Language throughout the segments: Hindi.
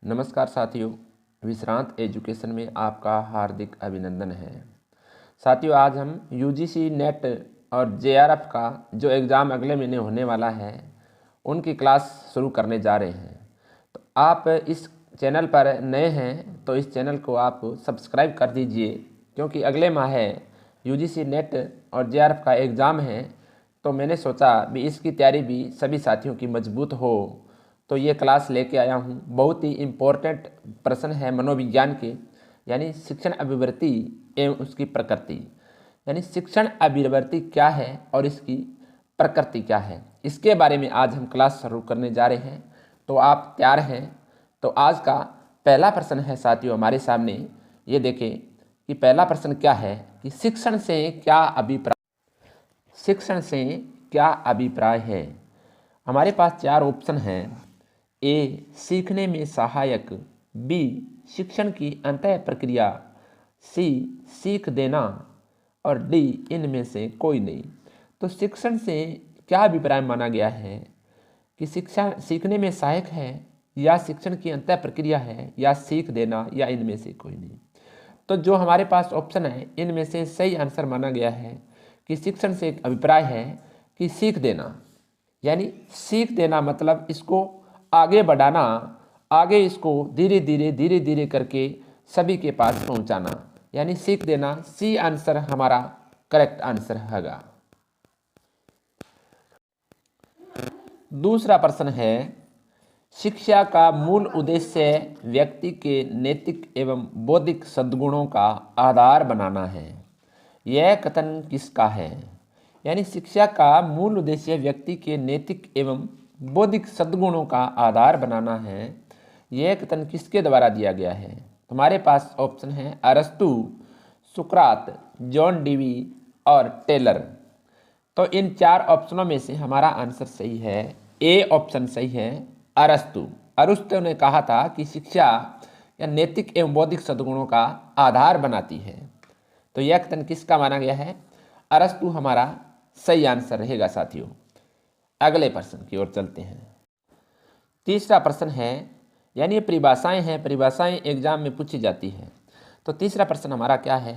नमस्कार साथियों, विश्रांत एजुकेशन में आपका हार्दिक अभिनंदन है। साथियों, आज हम यूजीसी नेट और जेआरएफ का जो एग्ज़ाम अगले महीने होने वाला है उनकी क्लास शुरू करने जा रहे हैं। तो आप इस चैनल पर नए हैं तो इस चैनल को आप सब्सक्राइब कर दीजिए, क्योंकि अगले माह यूजीसी नेट और जेआरएफ का एग्ज़ाम है। तो मैंने सोचा भी इसकी तैयारी भी सभी साथियों की मजबूत हो, तो ये क्लास लेके आया हूँ। बहुत ही इम्पोर्टेंट प्रश्न है मनोविज्ञान के, यानी शिक्षण अभिवृत्ति एवं उसकी प्रकृति। यानी शिक्षण अभिवृत्ति क्या है और इसकी प्रकृति क्या है, इसके बारे में आज हम क्लास शुरू करने जा रहे हैं। तो आप तैयार हैं? तो आज का पहला प्रश्न है साथियों हमारे सामने, ये देखें कि पहला प्रश्न क्या है कि शिक्षण से क्या अभिप्राय है। हमारे पास चार ऑप्शन हैं। ए, सीखने में सहायक। बी, शिक्षण की अंतः प्रक्रिया। सी, सीख देना। और डी, इनमें से कोई नहीं। तो शिक्षण से क्या अभिप्राय माना गया है कि शिक्षा सीखने में सहायक है, या शिक्षण की अंतः प्रक्रिया है, या सीख देना, या इनमें से कोई नहीं। तो जो हमारे पास ऑप्शन है इनमें से सही आंसर माना गया है कि शिक्षण से एक अभिप्राय है कि सीख देना। यानी सीख देना मतलब इसको आगे बढ़ाना, आगे इसको धीरे धीरे करके सभी के पास पहुंचाना, यानी सीख देना। सी आंसर हमारा करेक्ट आंसर होगा। दूसरा प्रश्न है, शिक्षा का मूल उद्देश्य व्यक्ति के नैतिक एवं बौद्धिक सद्गुणों का आधार बनाना है। यह कथन किसका है? यानी शिक्षा का मूल उद्देश्य व्यक्ति के नैतिक एवं बौद्धिक सद्गुणों का आधार बनाना है। यह कथन किसके द्वारा दिया गया है? तुम्हारे पास ऑप्शन है अरस्तु, सुकरात, जॉन डीवी और टेलर। तो इन चार ऑप्शनों में से हमारा आंसर सही है, ए ऑप्शन सही है, अरस्तु। अरस्तु ने कहा था कि शिक्षा या नैतिक एवं बौद्धिक सद्गुणों का आधार बनाती है। तो यह कथन किसका माना गया है? अरस्तु हमारा सही आंसर रहेगा साथियों। अगले प्रश्न की ओर चलते हैं। तीसरा प्रश्न है, यानी ये परिभाषाएं हैं, परिभाषाएं एग्जाम में पूछी जाती है। तो तीसरा प्रश्न हमारा क्या है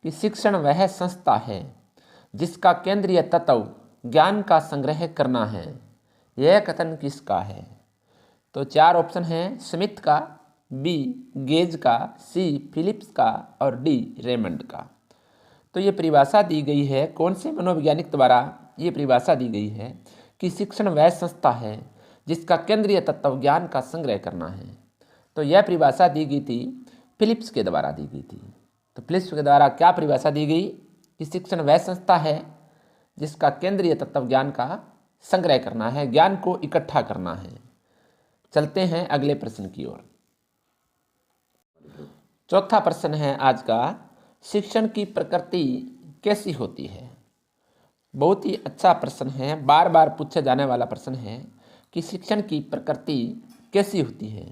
कि शिक्षण वह संस्था है जिसका केंद्रीय तत्व ज्ञान का संग्रह करना है। यह कथन किसका है? तो चार ऑप्शन हैं, स्मिथ का, बी गेज का, सी फिलिप्स का और डी रेमंड का। तो ये परिभाषा दी गई है कौन से मनोवैज्ञानिक द्वारा? ये परिभाषा दी गई है कि शिक्षण वह संस्था है जिसका केंद्रीय तत्व ज्ञान का संग्रह करना है। तो यह परिभाषा दी गई थी फिलिप्स के द्वारा दी गई थी। तो फिलिप्स के द्वारा क्या परिभाषा दी गई कि शिक्षण वह संस्था है जिसका केंद्रीय तत्व ज्ञान का संग्रह करना है, ज्ञान को इकट्ठा करना है। चलते हैं अगले प्रश्न की ओर। चौथा प्रश्न है आज का, शिक्षण की प्रकृति कैसी होती है? बहुत ही अच्छा प्रश्न है, बार बार पूछा जाने वाला प्रश्न है कि शिक्षण की प्रकृति कैसी होती है।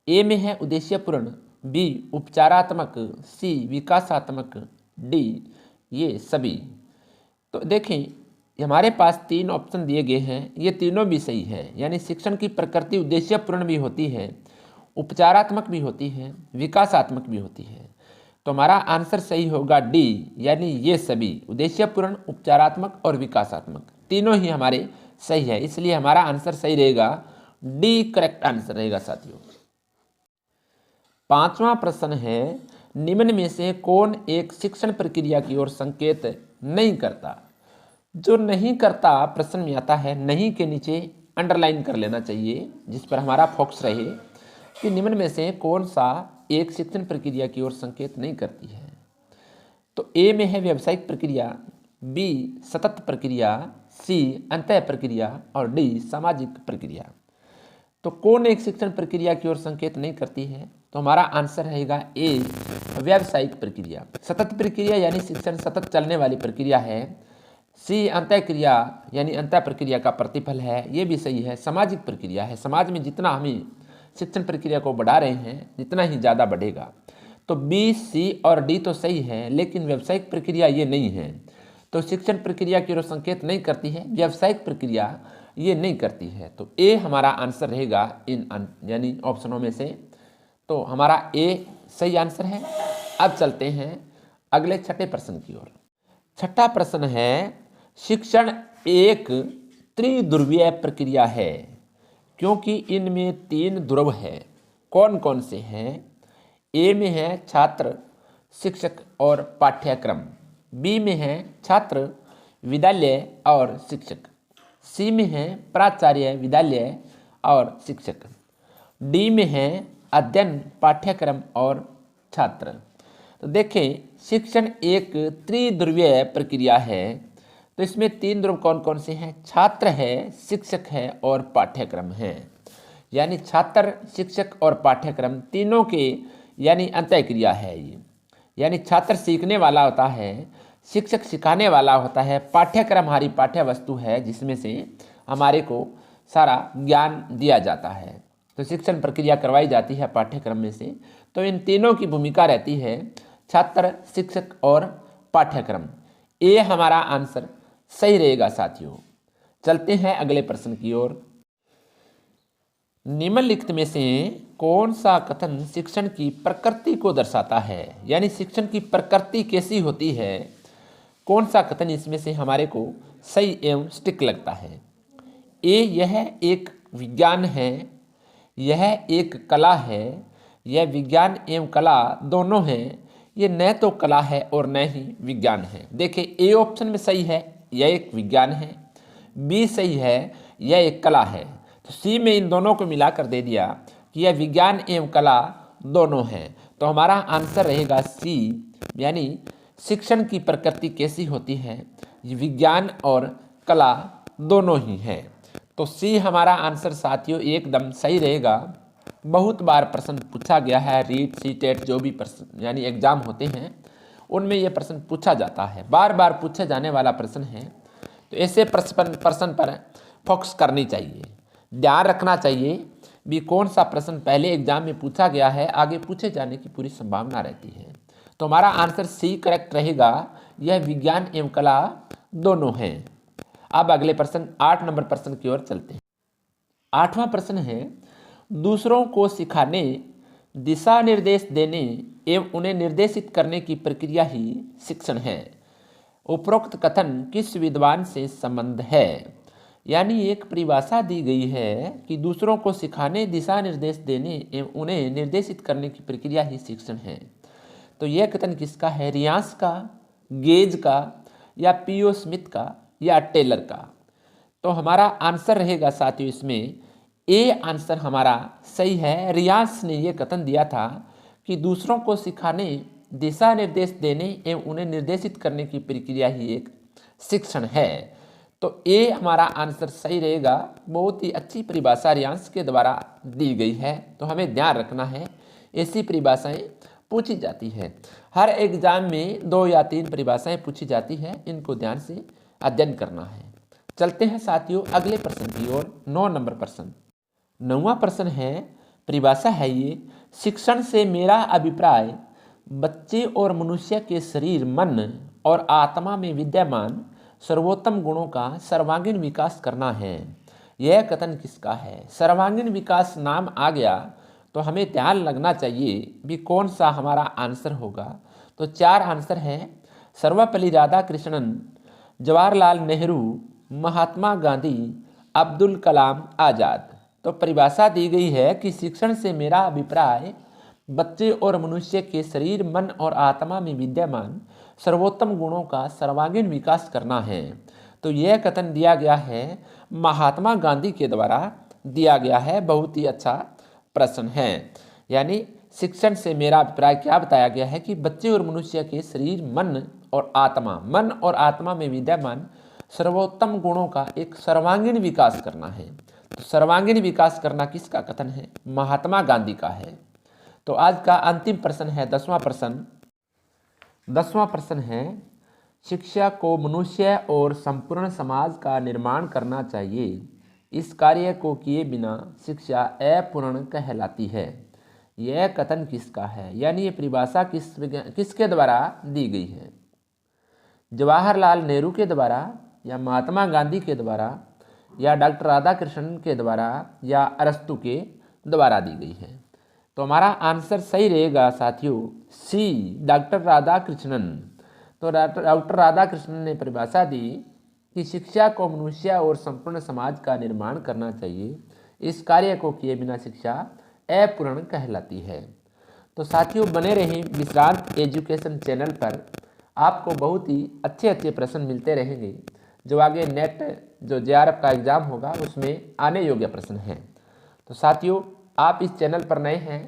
ए में है उद्देश्यपूर्ण, बी उपचारात्मक, सी विकासात्मक, डी ये सभी। तो देखें हमारे पास तीन ऑप्शन दिए गए हैं, ये तीनों भी सही है। यानी शिक्षण की प्रकृति उद्देश्यपूर्ण भी होती है, उपचारात्मक भी होती है, विकासात्मक भी होती है। तो हमारा आंसर सही होगा डी, यानी ये सभी उद्देश्यपूर्ण, उपचारात्मक और विकासात्मक तीनों ही हमारे सही है। इसलिए हमारा आंसर सही रहेगा, डी करेक्ट आंसर रहेगा साथियों। पांचवा प्रश्न है, निम्न में से कौन एक शिक्षण प्रक्रिया की ओर संकेत नहीं करता? जो नहीं करता प्रश्न में आता है, नहीं के नीचे अंडरलाइन कर लेना चाहिए जिस पर हमारा फोकस रहे कि निम्न में से कौन सा एक शिक्षण प्रक्रिया की ओर संकेत नहीं करती है। तो ए में है व्यावसायिक प्रक्रिया, बी सतत प्रक्रिया, सी अंतः प्रक्रिया और डी सामाजिक प्रक्रिया। तो कौन एक शिक्षण प्रक्रिया की ओर संकेत नहीं करती है? तो हमारा आंसर रहेगा ए व्यावसायिक प्रक्रिया। सतत प्रक्रिया यानी शिक्षण सतत चलने वाली प्रक्रिया है। सी अंतः क्रिया यानी अंतः प्रक्रिया का प्रतिफल है, ये भी सही है। सामाजिक प्रक्रिया है, समाज में जितना हमें शिक्षण प्रक्रिया को बढ़ा रहे हैं जितना ही ज़्यादा बढ़ेगा। तो बी, सी और डी तो सही है, लेकिन व्यावसायिक प्रक्रिया ये नहीं है। तो शिक्षण प्रक्रिया की ओर संकेत नहीं करती है व्यावसायिक प्रक्रिया, ये नहीं करती है। तो ए हमारा आंसर रहेगा इन यानी ऑप्शनों में से। तो हमारा ए सही आंसर है। अब चलते हैं अगले छठे प्रश्न की ओर। छठा प्रश्न है, शिक्षण एक त्रिध्रुवीय प्रक्रिया है क्योंकि इनमें 3 ध्रुव है। कौन कौन से हैं? ए में है छात्र, शिक्षक और पाठ्यक्रम। बी में है छात्र, विद्यालय और शिक्षक। सी में है प्राचार्य, विद्यालय और शिक्षक। डी में है अध्ययन, पाठ्यक्रम और छात्र। तो देखें, शिक्षण एक त्रिध्रुवीय प्रक्रिया है। तो इसमें 3 ध्रुव कौन कौन से हैं? छात्र है, शिक्षक है और पाठ्यक्रम है। यानी छात्र, शिक्षक और पाठ्यक्रम तीनों के यानी अंतःक्रिया है ये। यानी छात्र सीखने वाला होता है, शिक्षक सिखाने वाला होता है, पाठ्यक्रम हमारी पाठ्य वस्तु है जिसमें से हमारे को सारा ज्ञान दिया जाता है। तो शिक्षण प्रक्रिया करवाई जाती है पाठ्यक्रम में से। तो इन तीनों की भूमिका रहती है, छात्र, शिक्षक और पाठ्यक्रम। ये हमारा आंसर सही रहेगा साथियों। चलते हैं अगले प्रश्न की ओर। निम्नलिखित में से कौन सा कथन शिक्षण की प्रकृति को दर्शाता है? यानी शिक्षण की प्रकृति कैसी होती है, कौन सा कथन इसमें से हमारे को सही एवं स्टिक लगता है? ए, यह एक विज्ञान है, यह एक कला है। यह विज्ञान एवं कला दोनों हैं। ये न तो कला है और न ही विज्ञान है। देखिए, ए ऑप्शन में सही है, यह एक विज्ञान है। बी सही है, यह एक कला है। तो सी में इन दोनों को मिलाकर दे दिया कि यह विज्ञान एवं कला दोनों हैं। तो हमारा आंसर रहेगा सी, यानी शिक्षण की प्रकृति कैसी होती है, विज्ञान और कला दोनों ही हैं। तो सी हमारा आंसर साथियों एकदम सही रहेगा। बहुत बार प्रश्न पूछा गया है, रीट, सीटेट जो भी प्रश्न यानी एग्जाम होते हैं उनमें यह प्रश्न पूछा जाता है, बार बार पूछे जाने वाला प्रश्न है। तो ऐसे प्रश्न पर फोकस करनी चाहिए, ध्यान रखना चाहिए भी कौन सा प्रश्न पहले एग्जाम में पूछा गया है, आगे पूछे जाने की पूरी संभावना रहती है। तो हमारा आंसर सी करेक्ट रहेगा, यह विज्ञान एवं कला दोनों हैं। अब अगले प्रश्न 8 नंबर प्रश्न की ओर चलते हैं। 8वां प्रश्न है, दूसरों को सिखाने, दिशा निर्देश देने एवं उन्हें निर्देशित करने की प्रक्रिया ही शिक्षण है। उपरोक्त कथन किस विद्वान से संबंध है? यानी एक परिभाषा दी गई है कि दूसरों को सिखाने, दिशा निर्देश देने एवं उन्हें निर्देशित करने की प्रक्रिया ही शिक्षण है। तो यह कथन किसका है? रियांस का, गेज का, या पीओ स्मिथ का, या टेलर का? तो हमारा आंसर रहेगा साथियों इसमें ए आंसर हमारा सही है। रियांस ने यह कथन दिया था कि दूसरों को सिखाने, दिशा निर्देश देने एवं उन्हें निर्देशित करने की प्रक्रिया ही एक शिक्षण है। तो ए हमारा आंसर सही रहेगा। बहुत ही अच्छी परिभाषा रियांस के द्वारा दी गई है। तो हमें ध्यान रखना है, ऐसी परिभाषाएं पूछी जाती है। हर एग्जाम में 2 या 3 परिभाषाएं पूछी जाती है, इनको ध्यान से अध्ययन करना है। चलते हैं साथियों अगले प्रश्न की ओर। 9 नंबर प्रश्न। 9वां प्रश्न है, परिभाषा है ये, शिक्षण से मेरा अभिप्राय बच्चे और मनुष्य के शरीर, मन और आत्मा में विद्यमान सर्वोत्तम गुणों का सर्वांगीण विकास करना है। यह कथन किसका है? सर्वांगीण विकास नाम आ गया तो हमें ध्यान लगना चाहिए भी कौन सा हमारा आंसर होगा। तो 4 आंसर हैं, सर्वपल्ली राधाकृष्णन, जवाहरलाल नेहरू, महात्मा गांधी, अब्दुल कलाम आज़ाद। तो परिभाषा दी गई है कि शिक्षण से मेरा अभिप्राय बच्चे और मनुष्य के शरीर, मन और आत्मा में विद्यमान सर्वोत्तम गुणों का सर्वांगीण विकास करना है। तो यह कथन दिया गया है महात्मा गांधी के द्वारा दिया गया है। बहुत ही अच्छा प्रश्न है। यानी शिक्षण से मेरा अभिप्राय क्या बताया गया है कि बच्चे और मनुष्य के शरीर, मन और आत्मा में विद्यमान सर्वोत्तम गुणों का एक सर्वांगीण विकास करना है। तो सर्वांगीण विकास करना किसका कथन है? महात्मा गांधी का है। तो आज का अंतिम प्रश्न है 10वां प्रश्न। 10वां प्रश्न है, शिक्षा को मनुष्य और संपूर्ण समाज का निर्माण करना चाहिए। इस कार्य को किए बिना शिक्षा अपूर्ण कहलाती है। यह कथन किसका है? यानी ये परिभाषा किसके द्वारा दी गई है? जवाहरलाल नेहरू के द्वारा, या महात्मा गांधी के द्वारा, या डॉक्टर राधाकृष्णन के द्वारा या अरस्तु के द्वारा दी गई है। तो हमारा आंसर सही रहेगा साथियों सी, डॉक्टर राधाकृष्णन। तो डॉक्टर राधाकृष्णन ने परिभाषा दी कि शिक्षा को मनुष्य और संपूर्ण समाज का निर्माण करना चाहिए। इस कार्य को किए बिना शिक्षा अपूर्ण कहलाती है। तो साथियों बने रहें विश्रांत एजुकेशन चैनल पर, आपको बहुत ही अच्छे अच्छे प्रश्न मिलते रहेंगे जो आगे नेट जो JRF का एग्ज़ाम होगा उसमें आने योग्य प्रश्न हैं। तो साथियों आप इस चैनल पर नए हैं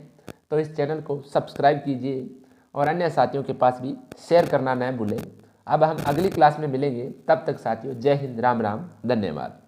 तो इस चैनल को सब्सक्राइब कीजिए और अन्य साथियों के पास भी शेयर करना न भूलें। अब हम अगली क्लास में मिलेंगे, तब तक साथियों जय हिंद, राम राम, धन्यवाद।